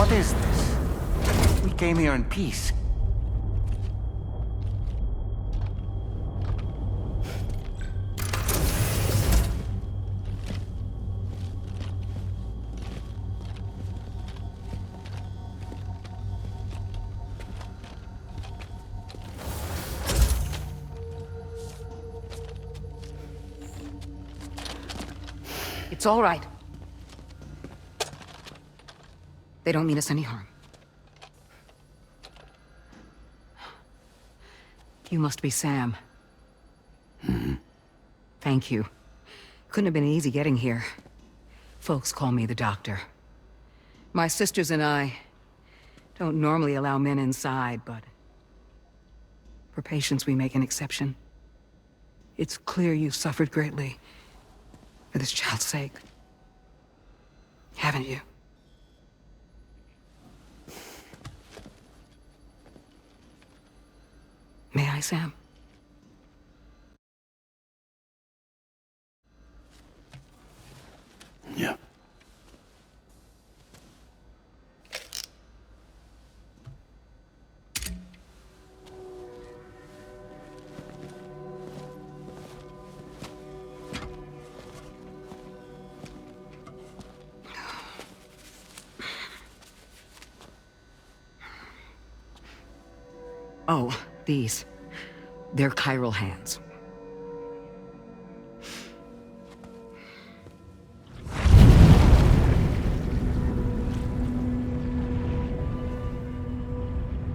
What is this? We came here in peace. It's all right. They don't mean us any harm. You must be Sam. Thank you. Couldn't have been easy getting here. Folks call me the doctor. My sisters and I don't normally allow men inside, but for patients we make an exception. It's clear you suffered greatly for this child's sake. Haven't you? May I, Sam? Yeah. Oh, these. They're chiral hands.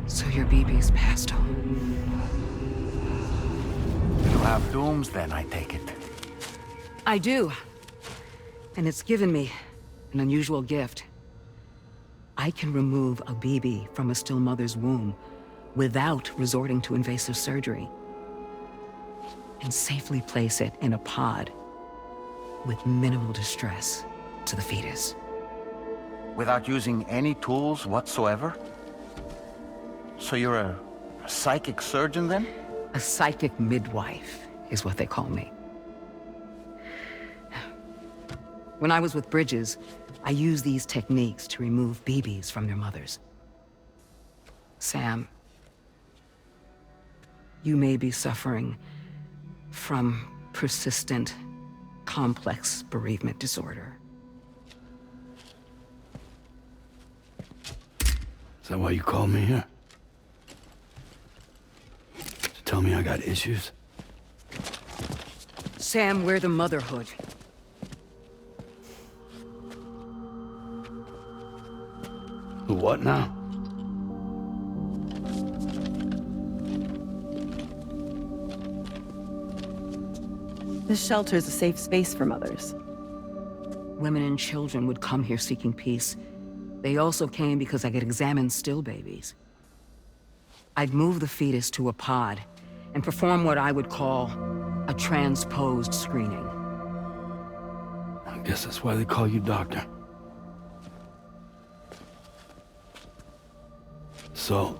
So your BB's passed on. You have dooms then, I take it. I do. And it's given me an unusual gift. I can remove a BB from a still mother's womb without resorting to invasive surgery, and safely place it in a pod with minimal distress to the fetus. Without using any tools whatsoever? So you're a psychic surgeon then? A psychic midwife is what they call me. When I was with Bridges, I used these techniques to remove BBs from their mothers. Sam, you may be suffering from persistent, complex bereavement disorder. Is that why you called me here? To tell me I got issues? Sam, we're the motherhood. The what now? This shelter is a safe space for mothers. Women and children would come here seeking peace. They also came because I could examine still babies. I'd move the fetus to a pod and perform what I would call a transposed screening. I guess that's why they call you doctor. So,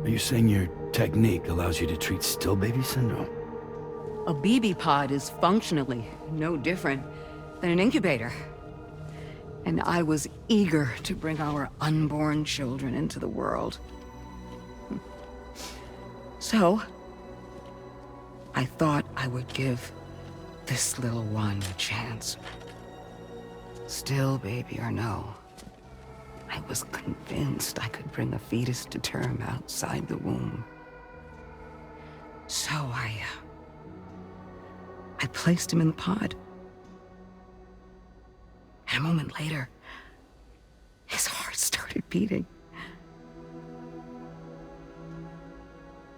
are you saying your technique allows you to treat still baby syndrome? A BB pod is functionally no different than an incubator. And I was eager to bring our unborn children into the world. So, I thought I would give this little one a chance. Still baby or no, I was convinced I could bring a fetus to term outside the womb. So I placed him in the pod. And a moment later, his heart started beating.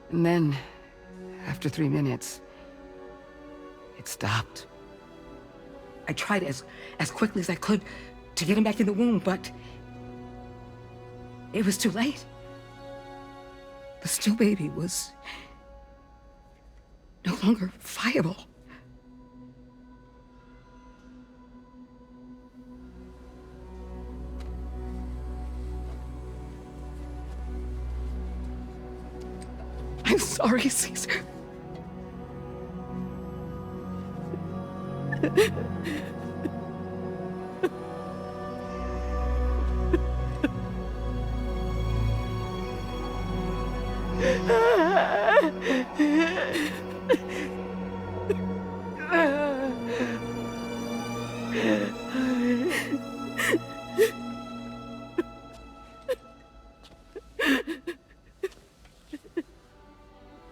And then, after 3 minutes, it stopped. I tried as quickly as I could to get him back in the womb, but it was too late. The still baby was no longer viable. I'm sorry, Caesar.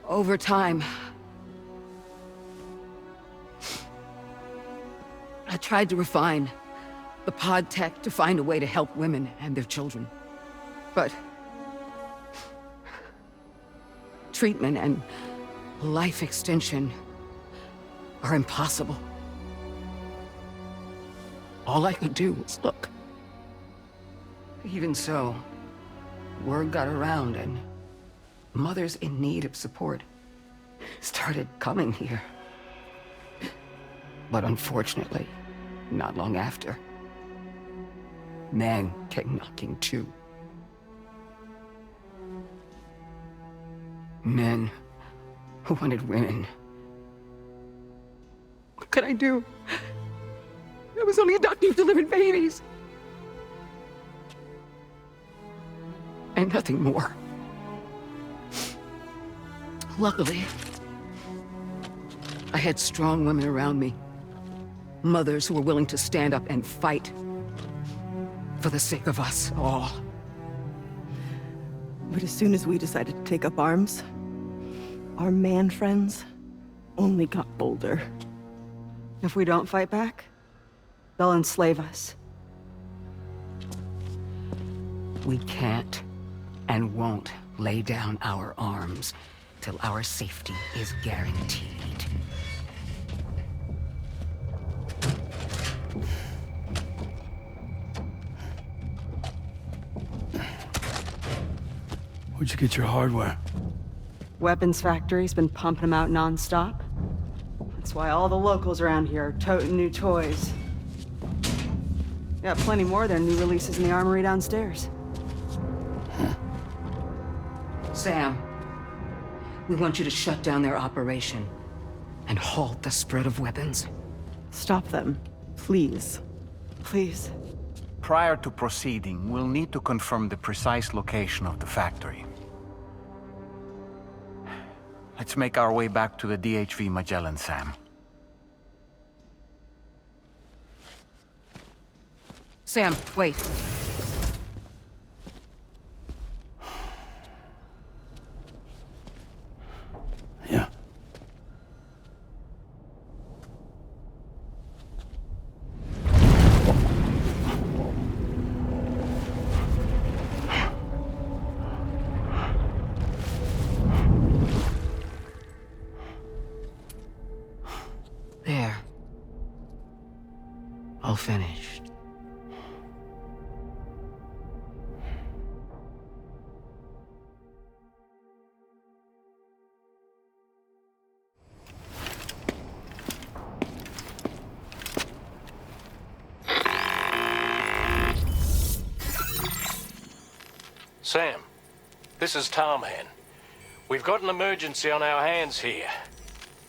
Over time, I tried to refine the pod tech to find a way to help women and their children. But treatment and life extension are impossible. All I could do was look. Even so, word got around and mothers in need of support started coming here. But unfortunately, not long after, men came knocking too. Men who wanted women. What could I do? I was only a doctor who delivered babies. And nothing more. Luckily, I had strong women around me. Mothers who were willing to stand up and fight for the sake of us all. But as soon as we decided to take up arms, our man friends only got bolder. If we don't fight back, they'll enslave us. We can't and won't lay down our arms till our safety is guaranteed. Where'd you get your hardware? Weapons factory's been pumping them out non-stop. That's why all the locals around here are toting new toys. Got plenty more of their new releases in the armory downstairs. Sam, we want you to shut down their operation and halt the spread of weapons. Stop them, please. Please. Prior to proceeding, we'll need to confirm the precise location of the factory. Let's make our way back to the DHV Magellan, Sam. Sam, wait. Yeah. There. All finished. Sam, this is Tarman. We've got an emergency on our hands here.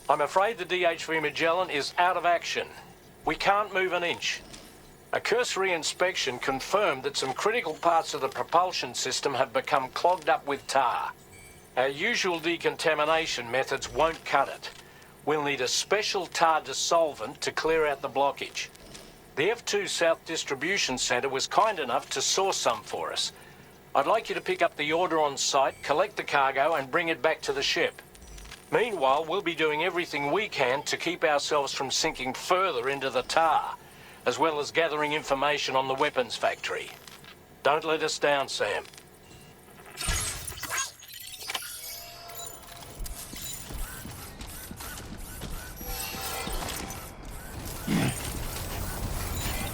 I'm afraid the DHV Magellan is out of action. We can't move an inch. A cursory inspection confirmed that some critical parts of the propulsion system have become clogged up with tar. Our usual decontamination methods won't cut it. We'll need a special tar dissolvent to clear out the blockage. The F2 South Distribution Centre was kind enough to source some for us. I'd like you to pick up the order on site, collect the cargo, and bring it back to the ship. Meanwhile, we'll be doing everything we can to keep ourselves from sinking further into the tar, as well as gathering information on the weapons factory. Don't let us down, Sam.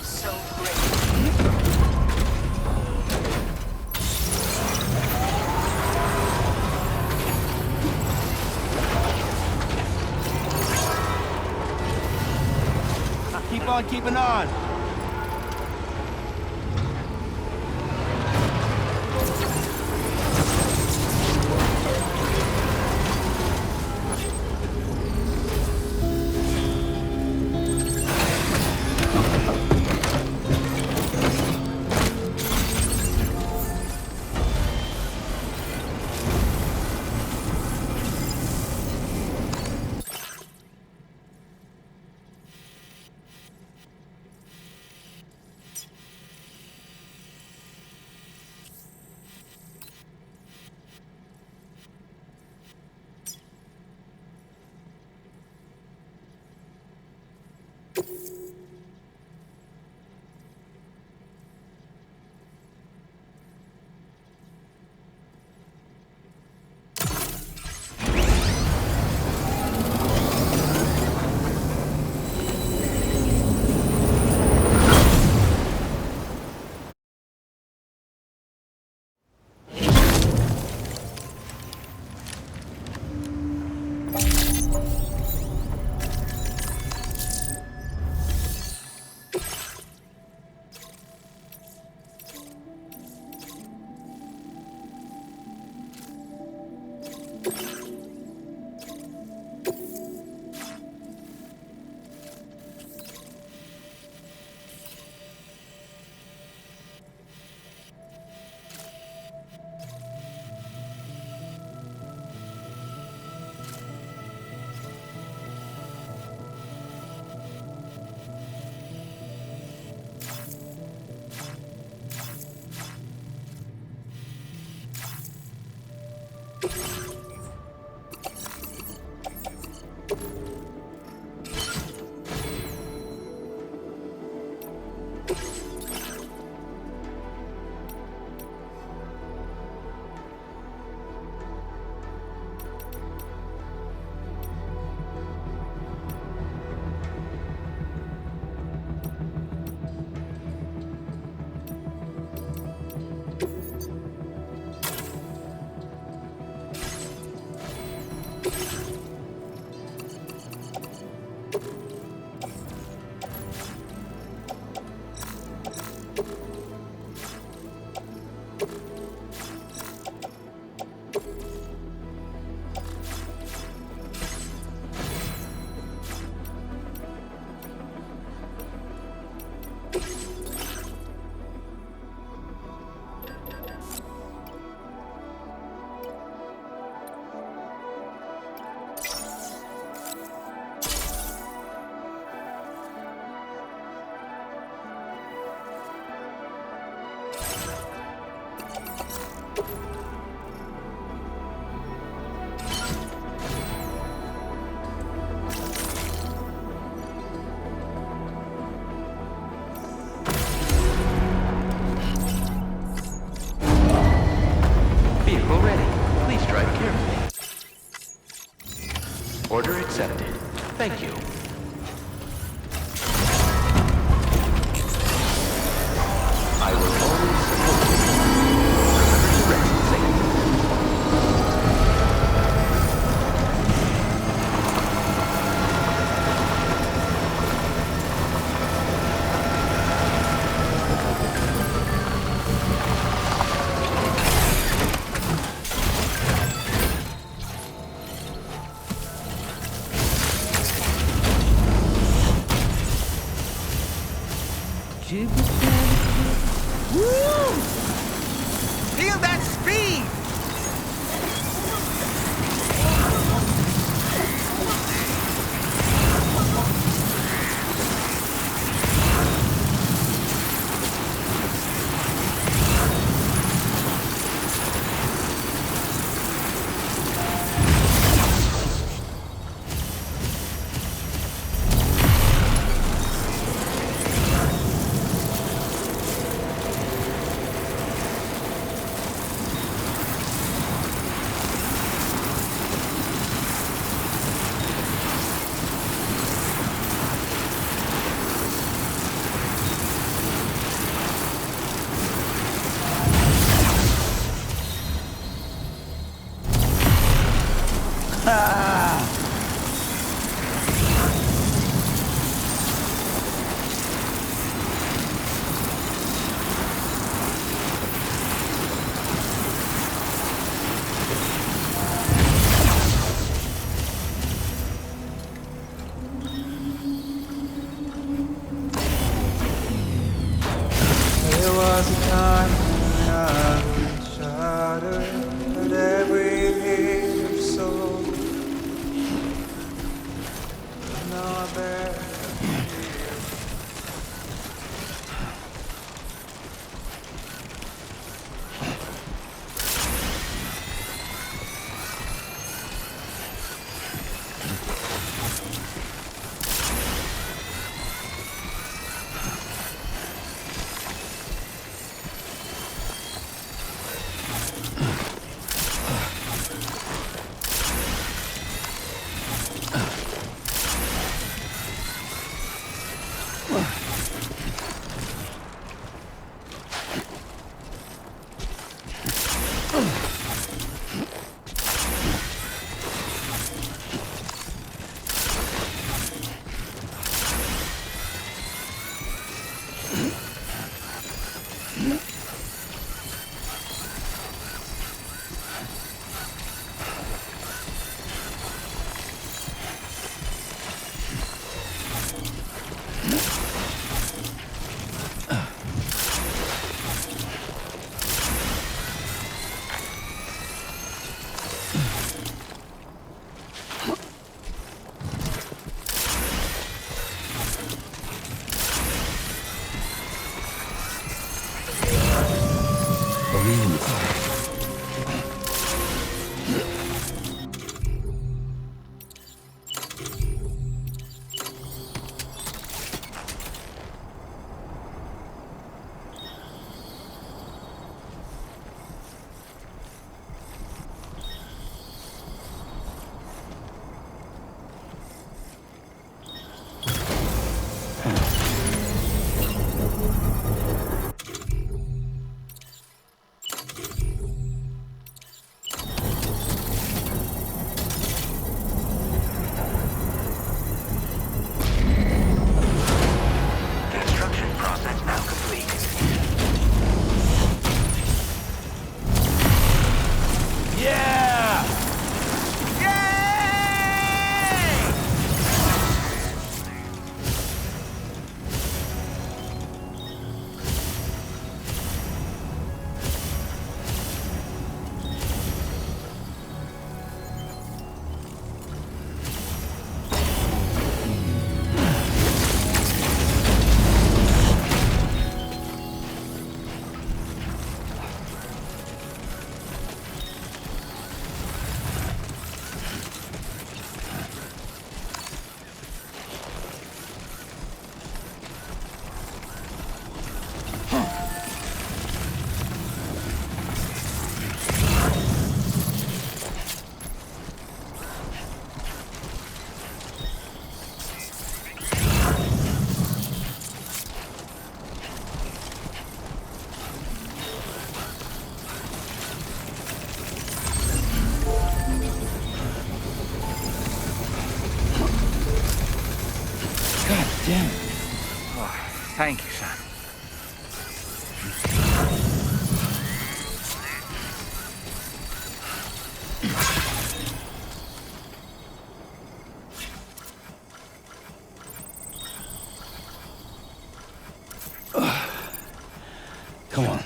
So great. Keep on keeping on. Order accepted. Thank you. I will always support you. Remember to rest safely. Feel that speed! There was a time when I would shudder at every hit of soul. But now I bear Damn it. Oh, thank you, son. Come on.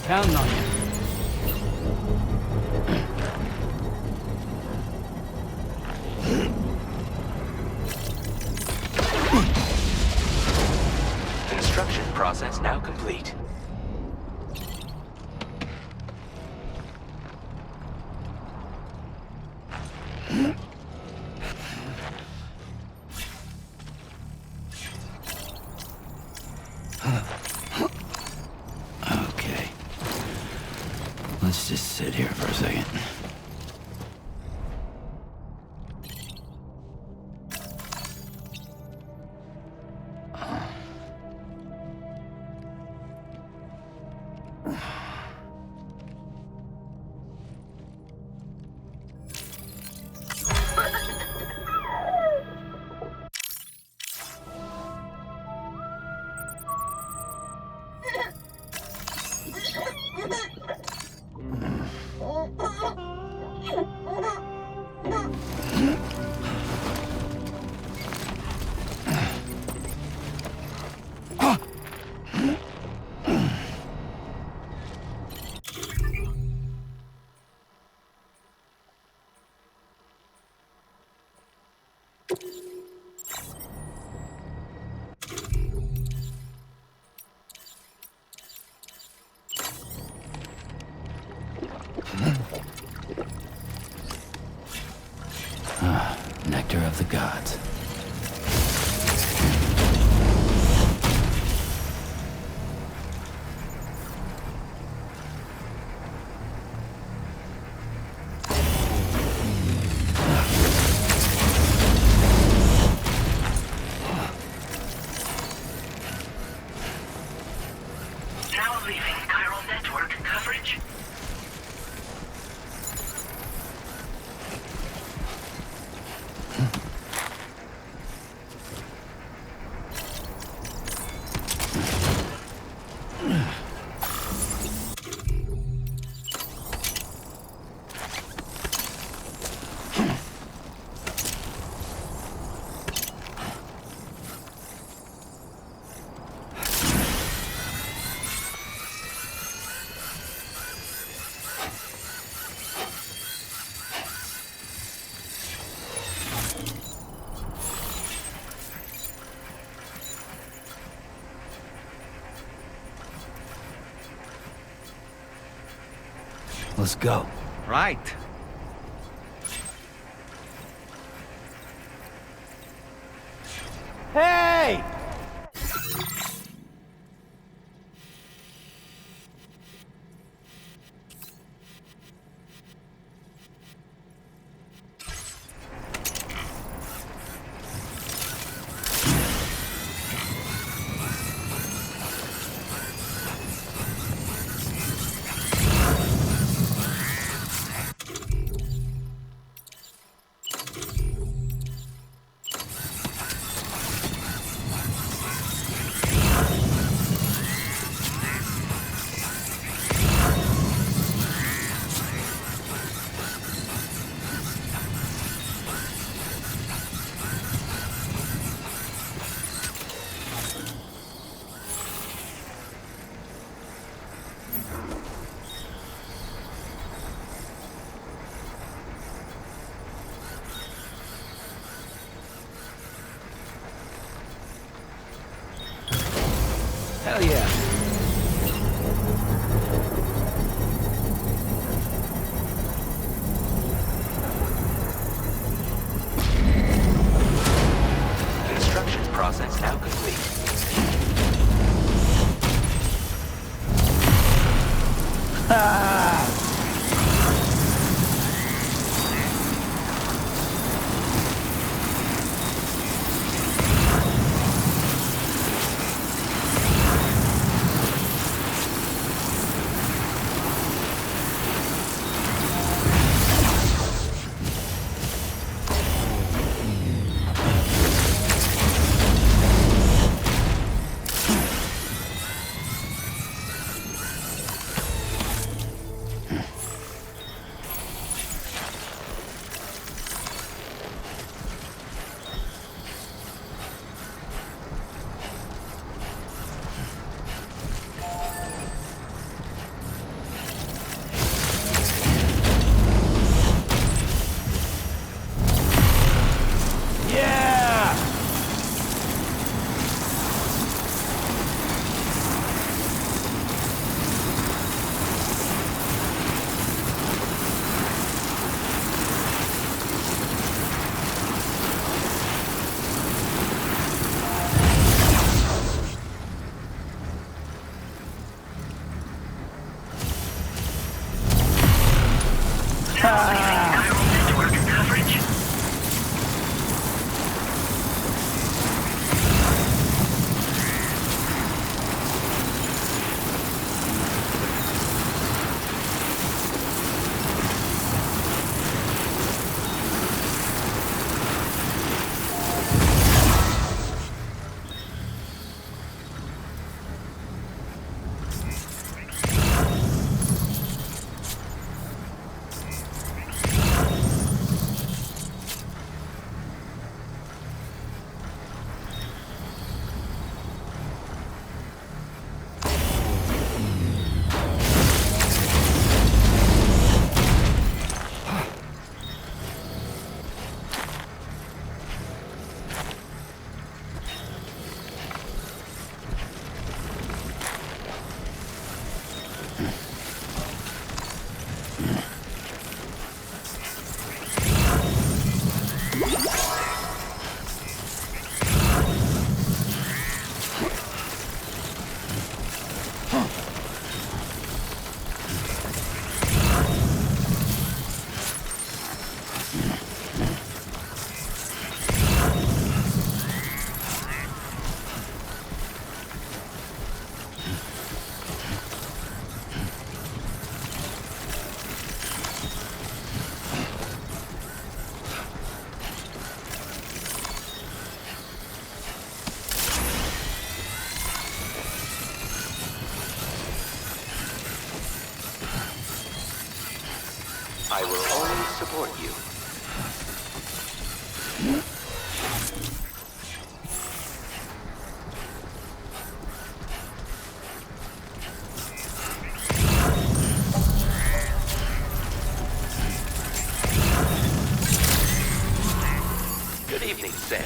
Counting on you. Construction process now complete. sit here for a second. Nectar of the gods. Now leaving chiral network coverage. Let's go. Right. Hey! Hell yeah. Construction process now complete. I will always support you. Good evening, Sam.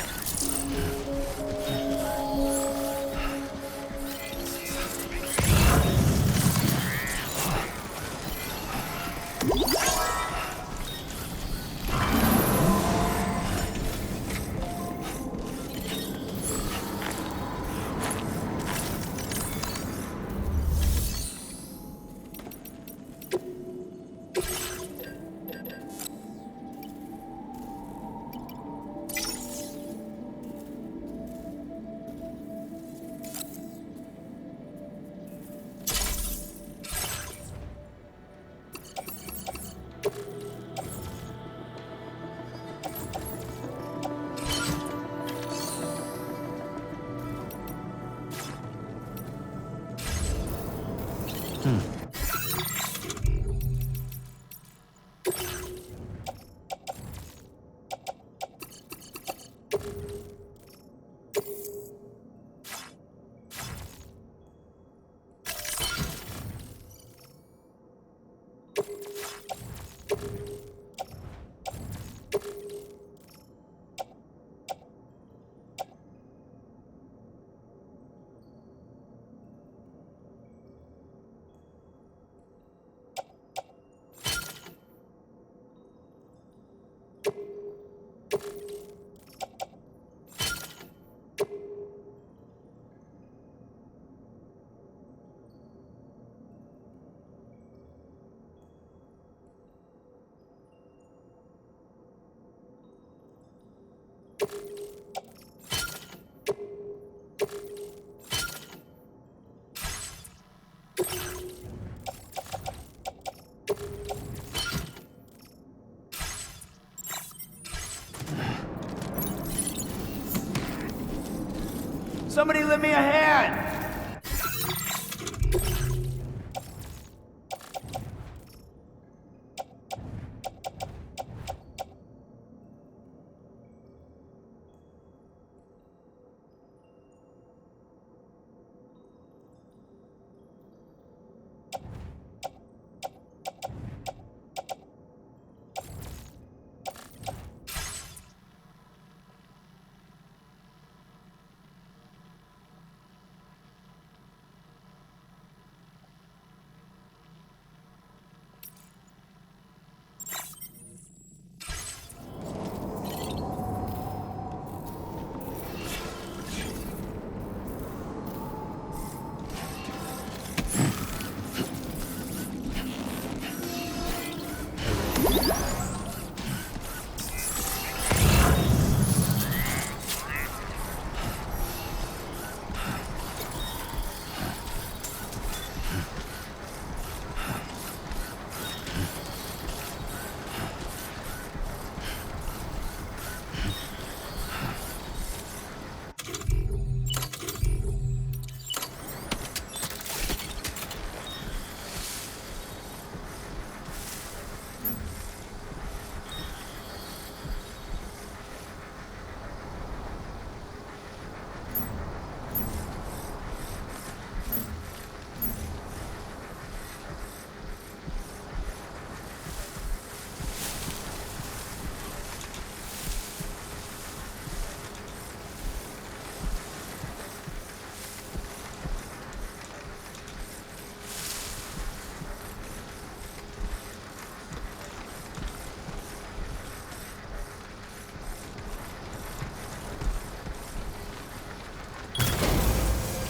Somebody lend me a hand!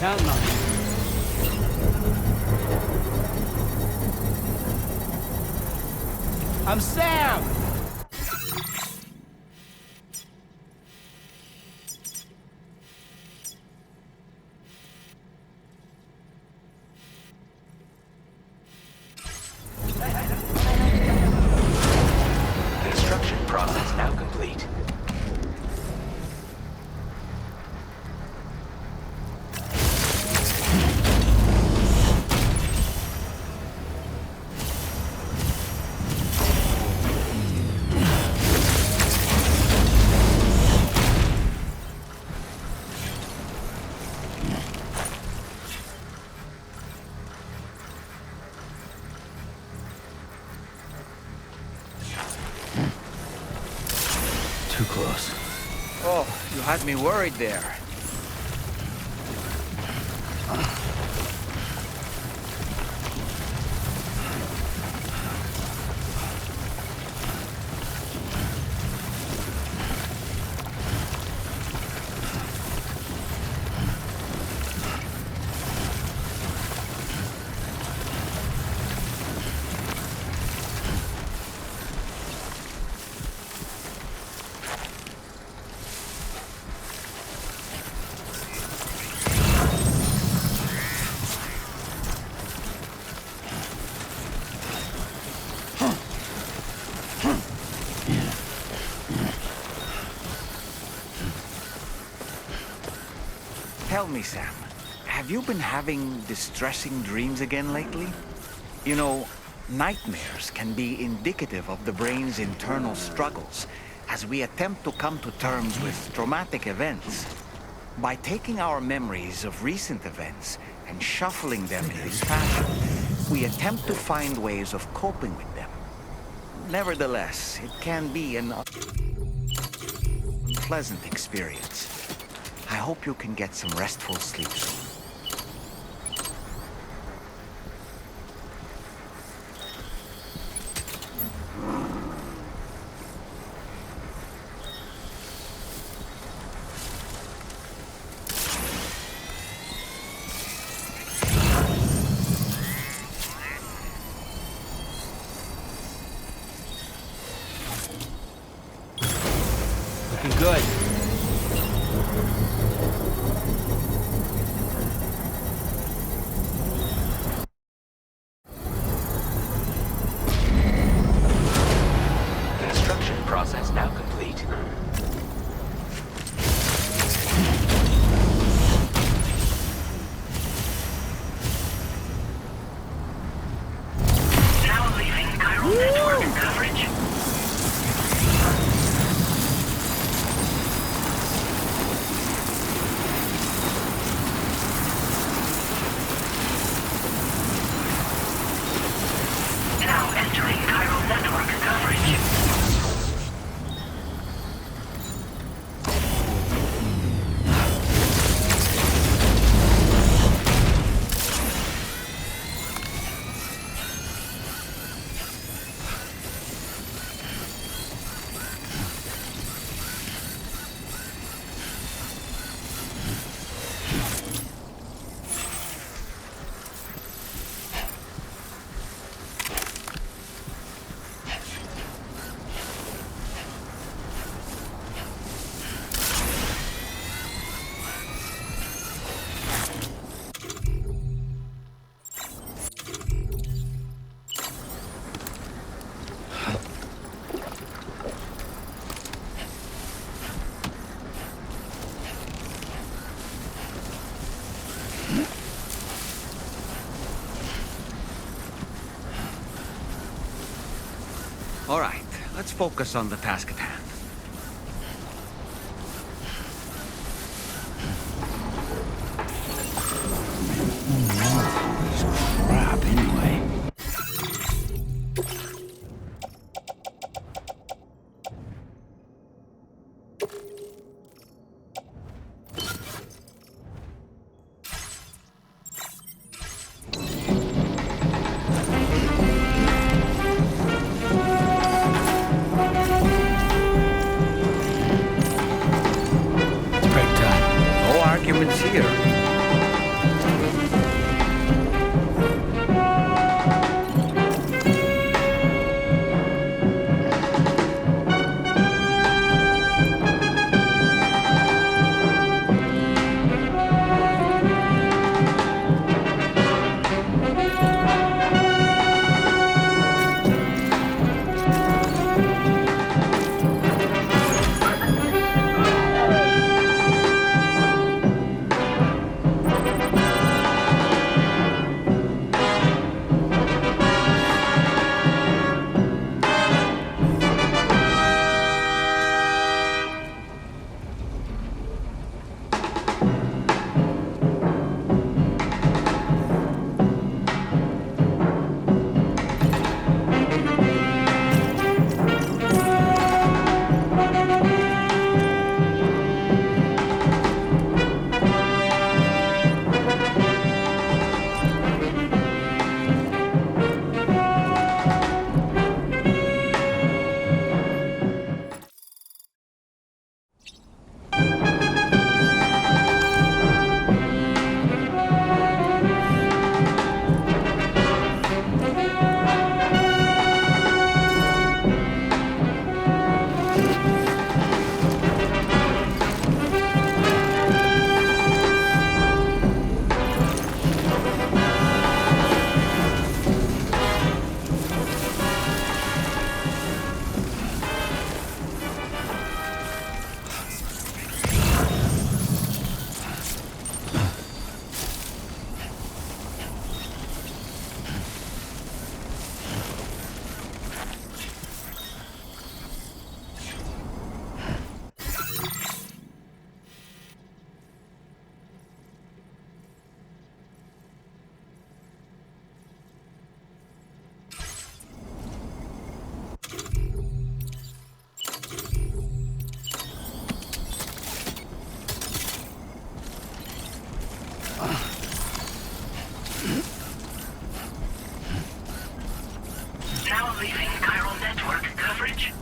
Counting on you. I'm Sam! Construction process now complete. had me worried there. Tell me, Sam, have you been having distressing dreams again lately? You know, nightmares can be indicative of the brain's internal struggles as we attempt to come to terms with traumatic events. By taking our memories of recent events and shuffling them in this fashion, we attempt to find ways of coping with them. Nevertheless, it can be an unpleasant experience. I hope you can get some restful sleep soon. Looking good. Construction process now complete. Now leaving chiral network coverage. Now entering chiral network coverage. All right, let's focus on the task at hand. Crap, anyway. Break time. No arguments here. Now leaving chiral network coverage.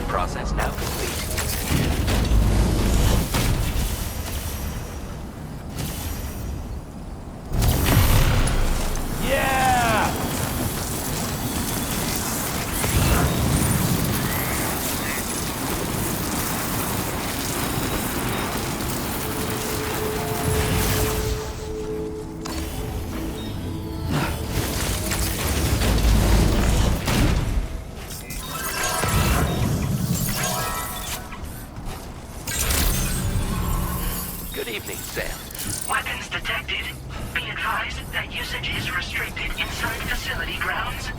Process now complete. Good evening, Sam. Weapons detected. Be advised that usage is restricted inside facility grounds.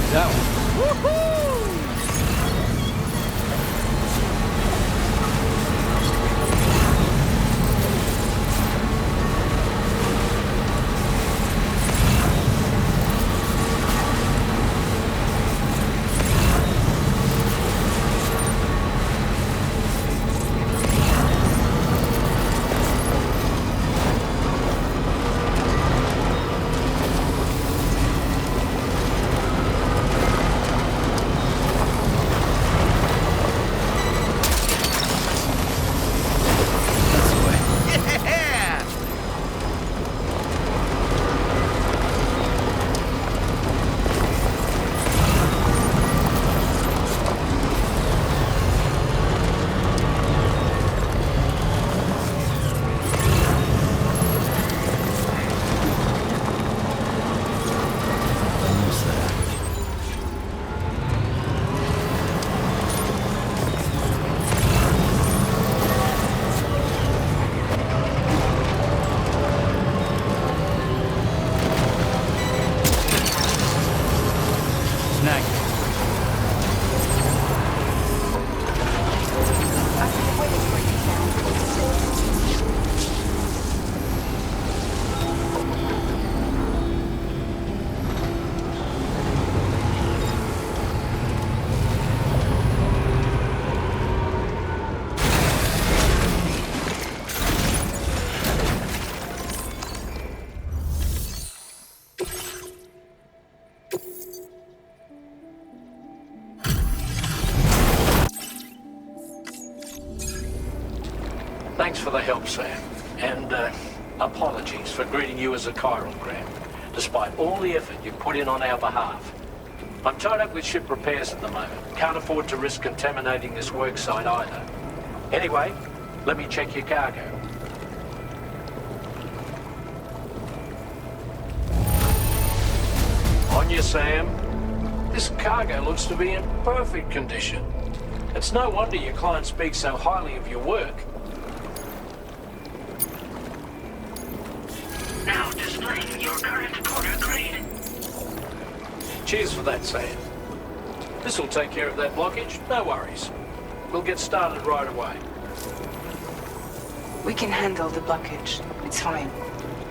took that one. Thanks for the help, Sam. And apologies for greeting you as a chiral gram, despite all the effort you put in on our behalf. I'm tied up with ship repairs at the moment. Can't afford to risk contaminating this work site either. Anyway, let me check your cargo. On you, Sam. This cargo looks to be in perfect condition. It's no wonder your client speaks so highly of your work. Now displaying your current quarter grade. Cheers for that, Sam. This'll take care of that blockage, no worries. We'll get started right away. We can handle the blockage. It's fine.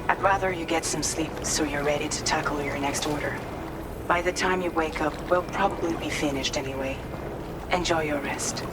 I'd rather you get some sleep so you're ready to tackle your next order. By the time you wake up, we'll probably be finished anyway. Enjoy your rest.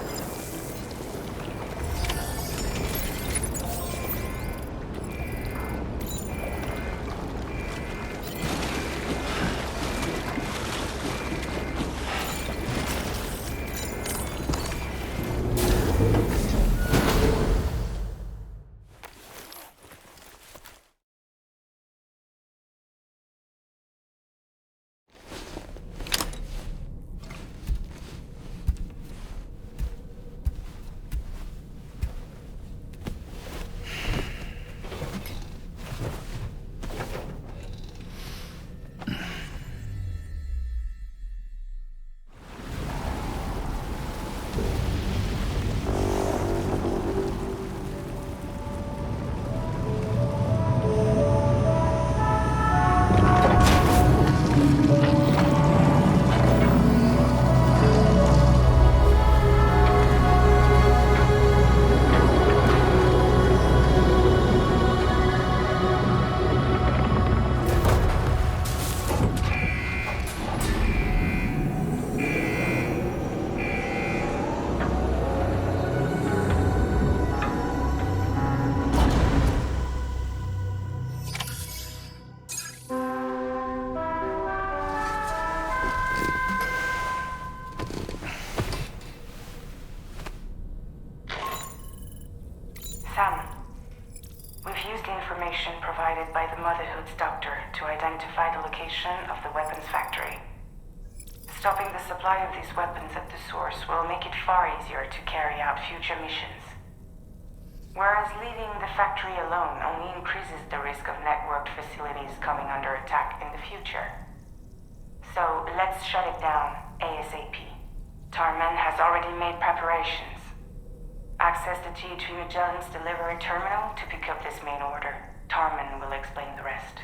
Sam, we've used the information provided by the Motherhood's doctor to identify the location of the weapons factory. Stopping the supply of these weapons at the source will make it far easier to carry out future missions. Whereas leaving the factory alone only increases the risk of networked facilities coming under attack in the future. So let's shut it down ASAP. Tarman has already made preparations. Access the G3 Magellan's delivery terminal to pick up this main order. Tarman will explain the rest.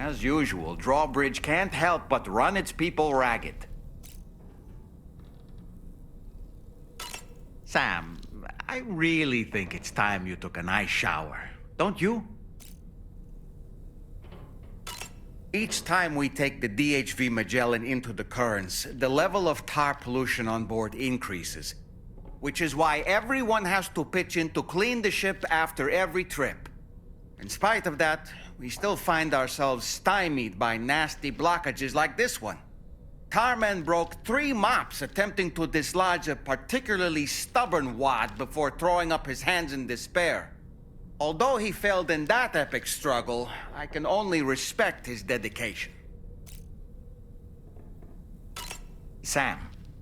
As usual, Drawbridge can't help but run its people ragged. Sam, I really think it's time you took a nice shower, don't you? Each time we take the DHV Magellan into the currents, the level of tar pollution on board increases, which is why everyone has to pitch in to clean the ship after every trip. In spite of that, we still find ourselves stymied by nasty blockages like this one. Tarman broke 3 mops attempting to dislodge a particularly stubborn wad before throwing up his hands in despair. Although he failed in that epic struggle, I can only respect his dedication. Sam,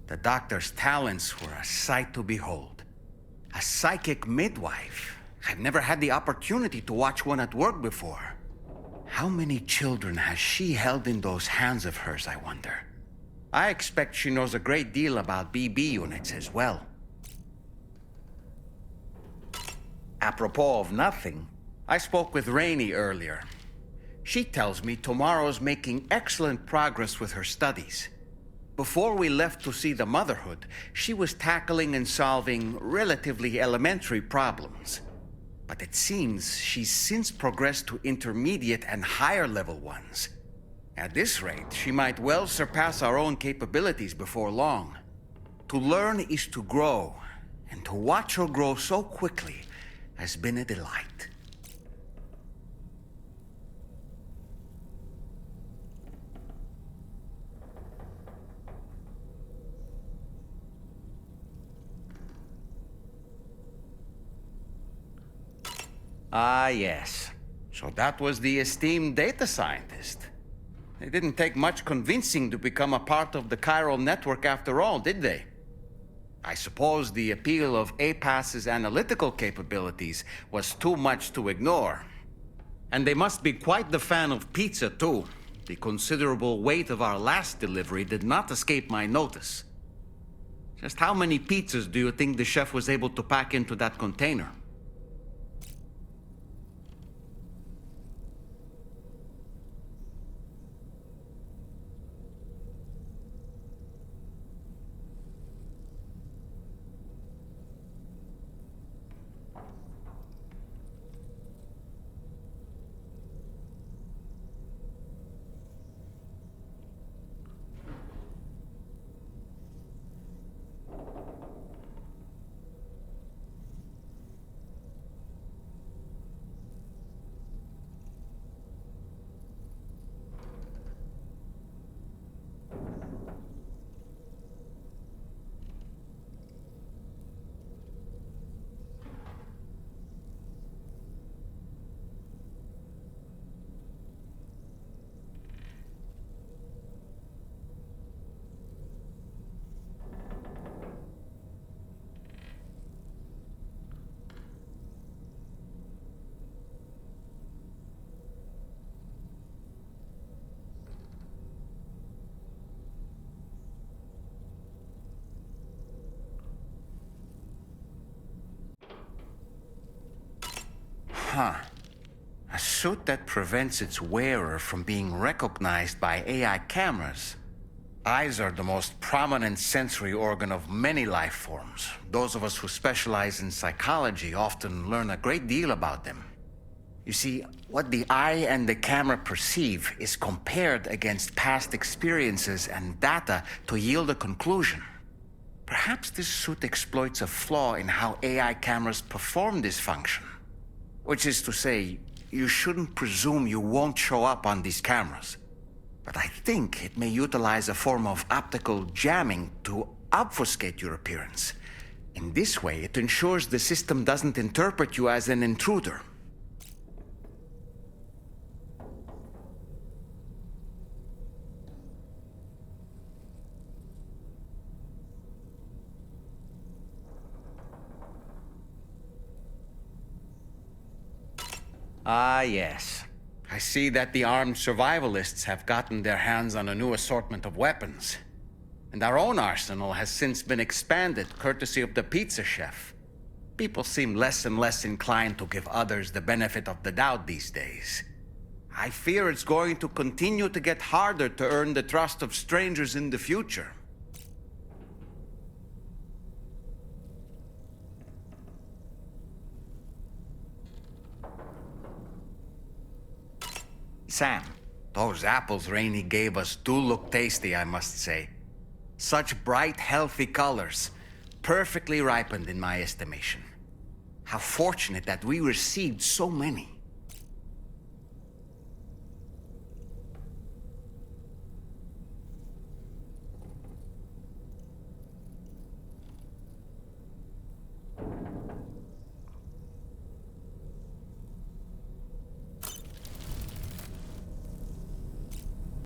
the doctor's talents were a sight to behold. A psychic midwife. I've never had the opportunity to watch one at work before. How many children has she held in those hands of hers, I wonder? I expect she knows a great deal about BB units as well. Apropos of nothing, I spoke with Rainey earlier. She tells me Tomorrow's making excellent progress with her studies. Before we left to see the Motherhood, she was tackling and solving relatively elementary problems. But it seems she's since progressed to intermediate and higher level ones. At this rate, she might well surpass our own capabilities before long. To learn is to grow, and to watch her grow so quickly has been a delight. Ah, yes. So that was the esteemed data scientist. They didn't take much convincing to become a part of the chiral network after all, did they? I suppose the appeal of APAS's analytical capabilities was too much to ignore. And they must be quite the fan of pizza, too. The considerable weight of our last delivery did not escape my notice. Just how many pizzas do you think the chef was able to pack into that container? Huh. A suit that prevents its wearer from being recognized by AI cameras. Eyes are the most prominent sensory organ of many life forms. Those of us who specialize in psychology often learn a great deal about them. You see, what the eye and the camera perceive is compared against past experiences and data to yield a conclusion. Perhaps this suit exploits a flaw in how AI cameras perform this function. Which is to say, you shouldn't presume you won't show up on these cameras. But I think it may utilize a form of optical jamming to obfuscate your appearance. In this way, it ensures the system doesn't interpret you as an intruder. Ah, yes. I see that the armed survivalists have gotten their hands on a new assortment of weapons. And our own arsenal has since been expanded, courtesy of the pizza chef. People seem less and less inclined to give others the benefit of the doubt these days. I fear it's going to continue to get harder to earn the trust of strangers in the future. Sam, those apples Rainey gave us do look tasty, I must say. Such bright, healthy colors. Perfectly ripened in my estimation. How fortunate that we received so many.